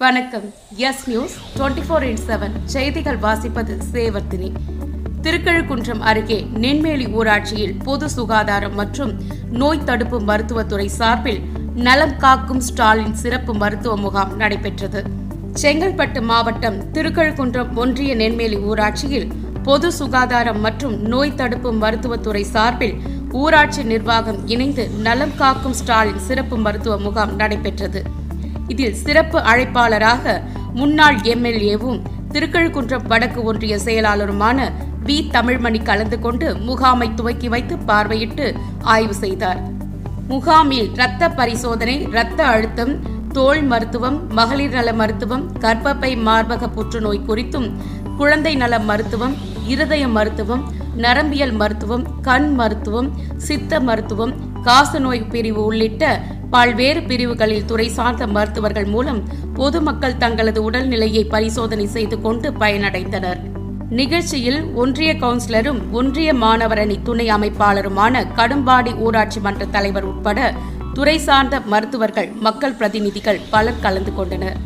வணக்கம். S news 24/7 செய்திகள் வாசிப்பது சேவர்த்தினி. திருக்கழுக்குன்றம் அருகே நென்மேலி ஊராட்சியில் பொது சுகாதாரம் மற்றும் நோய் தடுப்பு மருத்துவத்துறை சார்பில் நலம் காக்கும் ஸ்டாலின் சிறப்பு மருத்துவ முகாம் நடைபெற்றது. செங்கல்பட்டு மாவட்டம் திருக்கழுக்குன்றம் ஒன்றிய நென்மேலி ஊராட்சியில் பொது சுகாதாரம் மற்றும் நோய் தடுப்பு மருத்துவத்துறை சார்பில் ஊராட்சி நிர்வாகம் இணைந்து நலம் காக்கும் ஸ்டாலின் சிறப்பு மருத்துவ முகாம் நடைபெற்றது. இதில் சிறப்பு அழைப்பாளராக முன்னாள் எம்எல்ஏவும் திருக்கழுக்குன்றம் வடக்கு ஒன்றிய செயலாளருமான வி தமிழ்மணி கலந்து கொண்டு முகாமை துவக்கி வைத்து பார்வையிட்டு ஆய்வு செய்தார். முகாமில் இரத்த பரிசோதனை, இரத்த அழுத்தம், தோல் மருத்துவம், மகளிர் நல மருத்துவம், கர்ப்பப்பை மார்பக புற்றுநோய் குறித்தும், குழந்தை நல மருத்துவம், இருதய மருத்துவம், நரம்பியல் மருத்துவம், கண் மருத்துவம், சித்த மருத்துவம், காசநோய் பிரிவு உள்ளிட்ட பல்வேறு பிரிவுகளில் துறை சார்ந்த மருத்துவர்கள் மூலம் பொதுமக்கள் தங்களது உடல்நிலையை பரிசோதனை செய்து கொண்டு பயனடைந்தனர். நிகழ்ச்சியில் ஒன்றிய கவுன்சிலரும் ஒன்றிய மாணவரணி துணை அமைப்பாளருமான கடும்பாடி ஊராட்சி மன்ற தலைவர் உட்பட துறை சார்ந்த மருத்துவர்கள், மக்கள் பிரதிநிதிகள் பலர் கலந்து கொண்டனர்.